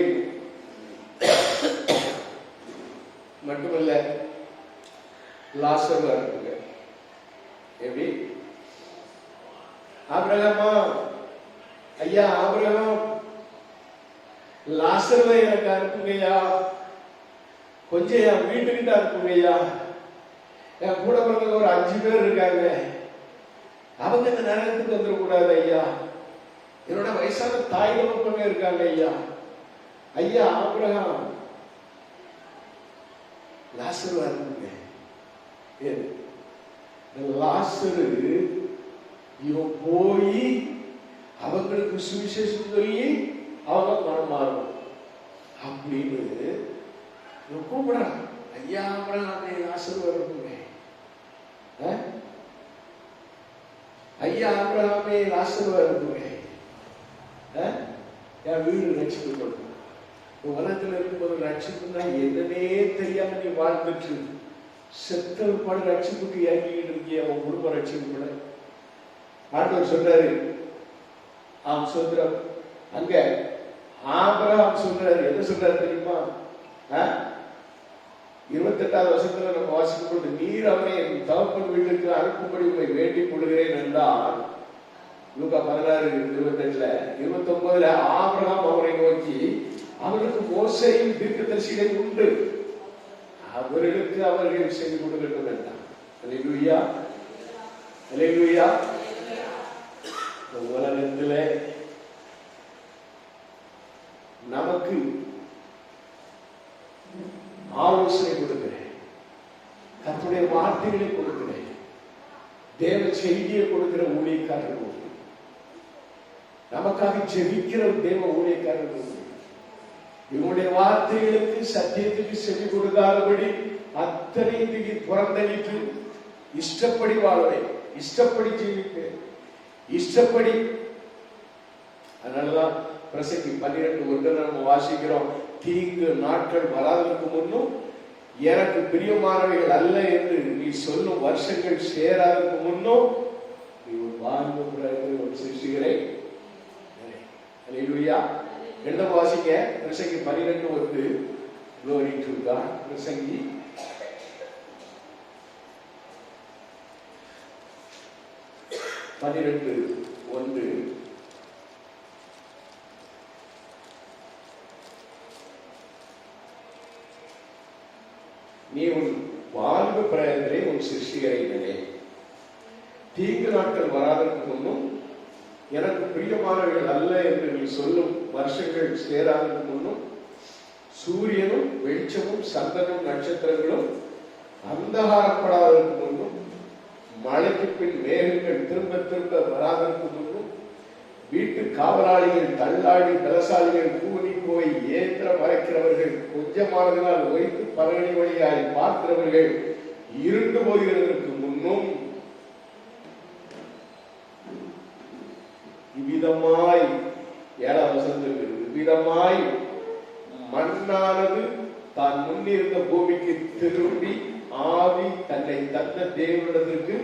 மட்டுமல்ல, லாசர்வை அனுப்புங்க. எப்படி? ஆபிரகாமா, ஐயா ஆபிரகாம், லாசர்வை எனக்கு அனுப்புங்கய்யா, கொஞ்சம் என் வீட்டுக்கிட்ட அனுப்புங்கய்யா. என் கூட பிறந்த ஒரு 5 பேர் இருக்காங்க, அவங்க இந்த நரகத்துக்கு வந்துடக்கூடாது ஐயா. என்னோட வயசான தாய் தகப்பங்க இருக்காங்க ஐயா. ஐயா ஆபிரகாம், லாசர்வை அனுப்புங்க. லாசரு இவன் போய் அவங்களுக்கு சுவிசேஷம் சொல்லி அவங்க மனம் மாறும் அப்படின்னு கூப்பிடுறான். ஐயா ஆபிரகாமே லாசர்வை அனுப்புங்க. ஐயா ஆபிரகாமே லாசர்வை அனுப்புங்க. என் வீடு ரட்சிக்கப்படும். உலகத்தில் இருக்கும்போது ரட்சிப்புன்னா என்னன்னே தெரியாம நீ வாழ்ந்துட்டு செத்த பாடு ரட்சிப்புக்கு இறங்கிட்டு இருக்கிய அவன் குடும்ப ரட்சிப்பு. ஆண்டவர் சொல்றாரு, ஆம் சொல்றார். அங்க ஆபிரகாம் சொல்றாரு. என்ன சொல்றாரு தெரியுமா? 28வது வசனத்துல நம்ம வாசிக்கும் பொழுது, நீர் அவனை என் தகப்பன் வீட்டுக்கு அனுப்பும்படி உங்களை வேண்டிக் கொள்கிறேன் என்றால், லூக்கா 16:28. 29 ஆபிரகாம் அவரை நோக்கி, அவர்களுக்கு மோசேயும் தீர்க்கதரிசிகளும் உண்டு, அவர்களுக்கு அவர்கள் செய்து கொடுக்கட்டும் என்றார். அல்லேலூயா, அல்லேலூயா. உலகத்துல நமக்கு ஆலோசனை கொடுக்கிறேன், கர்த்தருடைய வார்த்தைகளை கொடுக்கிறேன், தேவ செய்தியை கொடுக்கிற ஊழியக்காரர்கள், நமக்காக ஜெபிக்கிற தேவ ஊழியக்காரர்கள், இவனுடைய வார்த்தைகளுக்கு சத்தியத்துக்கு செவி கொடுக்காதபடி அத்தனைக்கு புறந்தளித்து இஷ்டப்படி வாழ்வேன், இஷ்டப்படி ஜீவிப்பேன், இஷ்டப்படி. அதனாலதான் பிரசங்கி 12:1 நம்ம வாசிக்கிறோம், தீங்கு நாட்கள் வராதற்கு முன்னும் எனக்கு பிரியமானவைகள் அல்ல என்று நீ சொல்லும் வருஷங்கள் சேராதற்கு முன்னும் நீ ஒரு வாழ்வு சிருஷ்டிக்கிறேன். அல்லேலூயா. எழுத வாசிங்க. பிரசங்கி 12:1. Glory to God. பிரசங்கி 12:1. நீ உன் வாழ்வு பிரயத்திலே உன் சிருஷ்டிகரை நினை, தீங்கு நாட்கள் வராதற்கு முன்னும் எனக்கு பிரியமானவர்கள் அல்ல என்று நீ சொல்லும் வருஷங்கள் சேராதற்கு முன்னும் சூரியனும் வெளிச்சமும் சந்திரனும் நட்சத்திரங்களும் அந்தகாரப்படாதற்கு முன்னும் மழைக்கு பின் மேகங்கள் திரும்ப திரும்ப வராதற்கு முன்னும் வீட்டு காவலாளிகள் தள்ளாடி பலசாலிகள் கூனி போய் ஏந்திரம் மறைக்கிறவர்கள் கொஞ்சமானதினால் வைத்து பலகணி வழியாய் பார்க்கிறவர்கள் இருண்டு போகிறதற்கு முன்னும் இவ்விதமாய் 7வது வசனத்தில் இவ்விதமாய் மண்ணானது தான் முன்னிருந்த பூமிக்கு திரும்பி ஆவி தன்னை தந்த தேவனிடத்திற்கு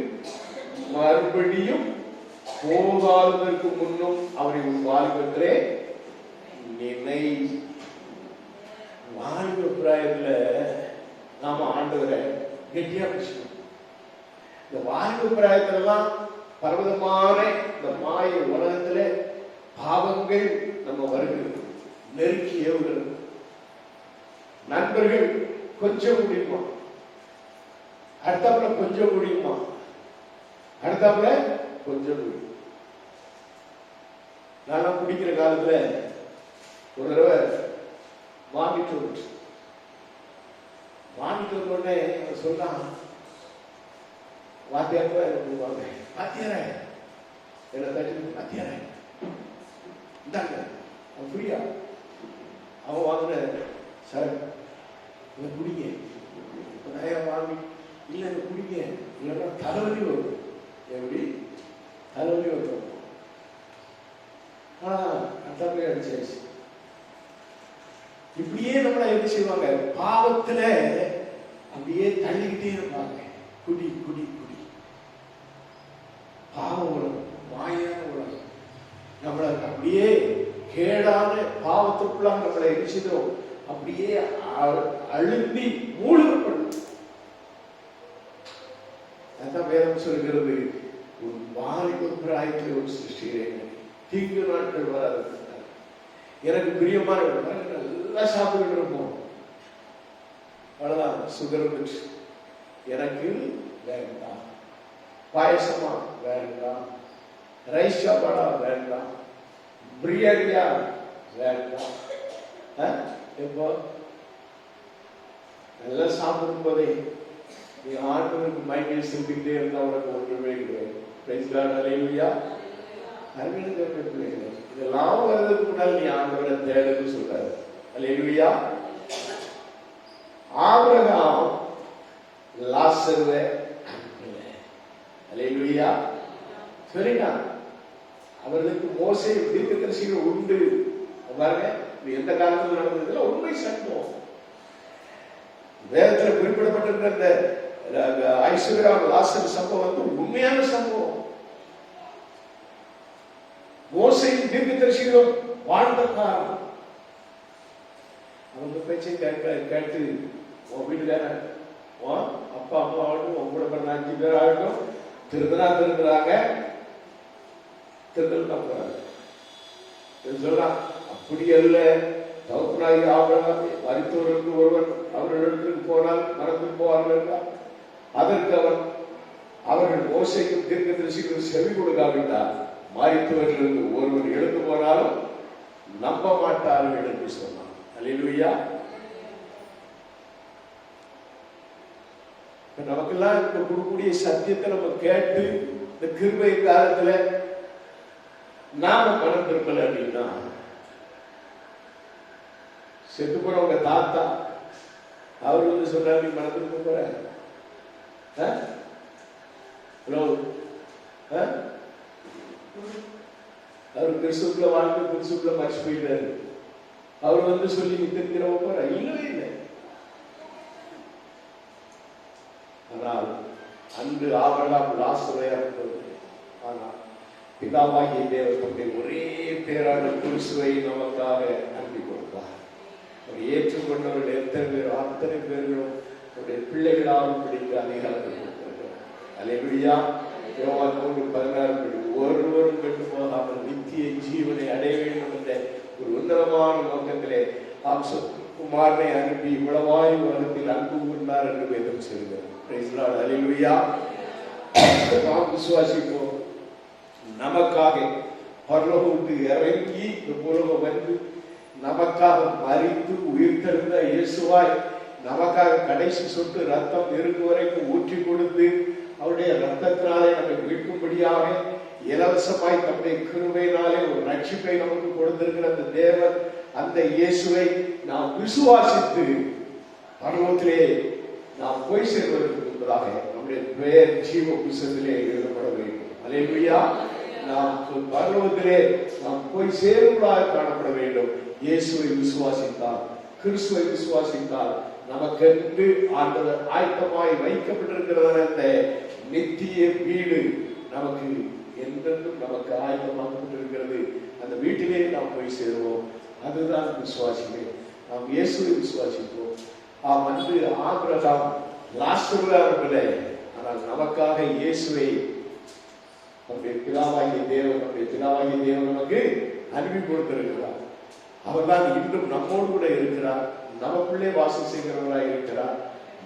மறுபடியும் போகாததற்கு முன்னும் அவரை வாழ்வதிலே நினை. வாழ்வு பிராயத்துல நாம ஆண்டவரை கெட்டியா பேசணும். இந்த வாழ்வு பிராயத்திலாம் பர்வதமான இந்த மாய உலகத்துல பாவங்கள் நம்ம வருகிறது, நெருக்கி ஏவுகிறது. நண்பர்கள் கொஞ்சம் முடியுமா, அடுத்தாப்புல கொஞ்சம் குடியுமா, அடுத்தாப்புல கொஞ்சம் குடி. நான் குடிக்கிற காலத்துல ஒரு தடவை வாங்கிட்டு உடனே சொன்னான், வாத்தியார வாத்தியார என்ன தட்டி, வாத்தியார இந்தாங்க புரியா. அவன் வாங்கின சார் இதை குடிங்க, நான் வாங்கி இல்லை இதை குடிங்க, இல்லைன்னா தலைவலி வரும். எப்படி தலைவலி வரும்? அதான் அடிச்சாச்சு. இப்படியே நம்மள என்ன செய்வாங்க, பாவத்துல அப்படியே தள்ளிக்கிட்டே இருப்பாங்க. குடி குடி குடி. பாவ உலகம், மாயான உலகம் நம்மள அப்படியே கேடான பாவத்துக்குள்ள நம்மளை எரிச்சிடும், அப்படியே அழுந்தி மூழ்கப்படும். அதான் வேதம் சொல்கிறது, ஒரு வாலிப பிராயத்தில் ஒரு சிருஷ்டிகிறேன், தீங்கு நாட்கள் வராது. எனக்கு பிரியமான நல்லா சாப்பிட்டு இருப்போம், அவ்வளவுதான். சுகர் வந்துச்சு, எனக்கு வேண்டாம். பாயசமா வேண்டாம், ரைஸ் சாப்பாடா வேண்டாம், பிரியாணியா வேண்டாம். எப்போ நல்லா சாப்பிடும் போதே நீ ஆண்டவருக்கு மைண்டில் செஞ்சுக்கிட்டே இருந்தா உனக்கு ஒன்றுமே கிடையாது. இதெல்லாம் வர்றதுக்கு முன்னால் நீ ஆண்டவரை தேடுன்னு சொல்றாரு. அல்லேலூயா. ஆபிரகாம் லாசருவை அனுப்பல. அல்லேலூயா. சரிங்களா? அவர்களுக்கு மோசே தீர்க்கதரிசிகள் உண்டு. பாருங்க, எந்த காலத்தில் நடந்ததுல உண்மை சம்பவம். வேதத்தில் குறிப்பிடப்பட்டிருக்கிற இந்த ஐஸ்வர்யா லாசர் சம்பவம் வந்து உண்மையான சம்பவம். மோசையும் தீர்க்கதரிசிகளும் வாழ்ந்த காலம். அவங்க பேச்சை கேட்டு உன் வீட்டுக்காரன், அப்பா அம்மா ஆகட்டும், உன் கூட பிறந்த 5 பேர் ஆகட்டும், திருந்துறாங்க, திருந்தா போறாங்க. சொல்றான், அப்படி அல்ல, தகப்பனாகி ஆபிரகாம் மரித்தவர்களுக்கு ஒருவன் அவர்களிடத்திற்கு போனால் மறந்து போவார்கள் என்றார். அதற்கு அவர்கள் மோசைக்கும் தீர்க்கதரிசிகளும் செவி கொடுக்காவிட்டார், மரித்தவர்களுக்கு ஒருவன் எழுந்து போனாலும் நம்ப மாட்டார்கள் என்று சொன்னார். அல்லேலூயா. நமக்கெல்லாம் கொடுக்கக்கூடிய சத்தியத்தை நம்ம கேட்டு இந்த கிருபை காலத்துல நாம மனம் திரும்பல அப்படின்னா, செத்து போறவங்க தாத்தா அவர் வந்து சொல்றாரு, நீ மனம் திரும்ப போற, அவர் கிறிஸ்துக்குள்ள வாழ்ந்து கிறிஸ்துக்குள்ள மறைச்சு போயிட்டாரு. அவர் வந்து சொல்லி நீ திரும்பிடவ போற, இல்லவே இல்லை. ஆனால் அன்று ஆபிரகாம் லாசரை அனுப்பது. ஆனால் பிதாவாகிய தேவன் தம்முடைய ஒரே பேரான கிறிஸ்துவை நமக்காக அனுப்பி கொடுத்தார். அவர் ஏற்றுக்கொண்டவர்கள் எத்தனை பேர், அத்தனை பேர்களும் அவருடைய பிள்ளைகளாகவும் பிடிக்க அதிகாரத்தை கொடுத்திருக்கிறார். அல்லேலூயா. யோவான் 3:16 ஒருவரும் கெட்டு போகாமல் நித்திய ஜீவனை அடைய வேண்டும் என்ற ஒரு உன்னதமான நோக்கத்திலே குமாரனை அனுப்பி இவ்வளவாய் உலகத்தில் அன்பு கொண்டார் என்று வேதம் சொல்கிறது. அல்லேலூயா. நாம் விசுவாசிப்போம், நமக்காக பரலோகம் விட்டு இறங்கி இந்த உலகம் வந்து நமக்காக மரித்து உயிர்த்தெழுந்த இயேசுவாய் நமக்காக கடைசி சொட்டு ரத்தம் இருக்கும் வரைக்கும் ஊற்றி கொடுத்து அவருடைய ரத்தத்தினாலே நம்மை மீட்கும்படியாக இலவசமாய் தம்முடைய கிருபையினாலே ஒரு ரட்சிப்பை நமக்கு கொடுத்திருக்கிற அந்த தேவன், அந்த இயேசுவை நாம் விசுவாசித்து பரலோகத்திலே நாம் போய் சேர்வதற்கு முன்பதாக நம்முடைய பெயர் ஜீவ புஸ்தகத்திலே எழுதப்பட வேண்டும். அல்லேலூயா. நாம் பரலோகத்திலே நாம் போய் சேருவதாக காணப்பட வேண்டும். இயேசுவை விசுவாசித்தால், கிறிஸ்துவை விசுவாசித்தால் நமக்கு ஆண்டவர் ஆயத்தமாய் வைக்கப்பட்டிருக்கிறதான அந்த நித்திய வீடு நமக்கு என்றென்றும் நமக்கு ஆயத்தமாக்கப்பட்டிருக்கிறது. அந்த வீட்டிலே நாம் போய் சேருவோம். அதுதான் விசுவாசிகள். நாம் இயேசுவை விசுவாசிப்போம். அன்று ஆபிரகாம் லாசருவை அனுப்பல, ஆனால் நமக்காக இயேசுவை நம்முடைய பிதாவாகிய தேவன் நமக்கு அனுப்பி கொடுத்திருக்கிறார். அவர்தான் இன்றும் நம்மோடு கூட இருக்கிறார், நமக்குள்ளே வாசம் செய்கிறவராய் இருக்கிறார்.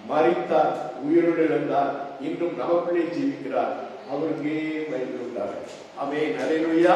மரித்தார், உயிரோடு இருந்தார், இன்றும் நமக்குள்ளே ஜீவிக்கிறார். அவருக்கே மகிமை உண்டாக. ஆமென். அல்லேலூயா.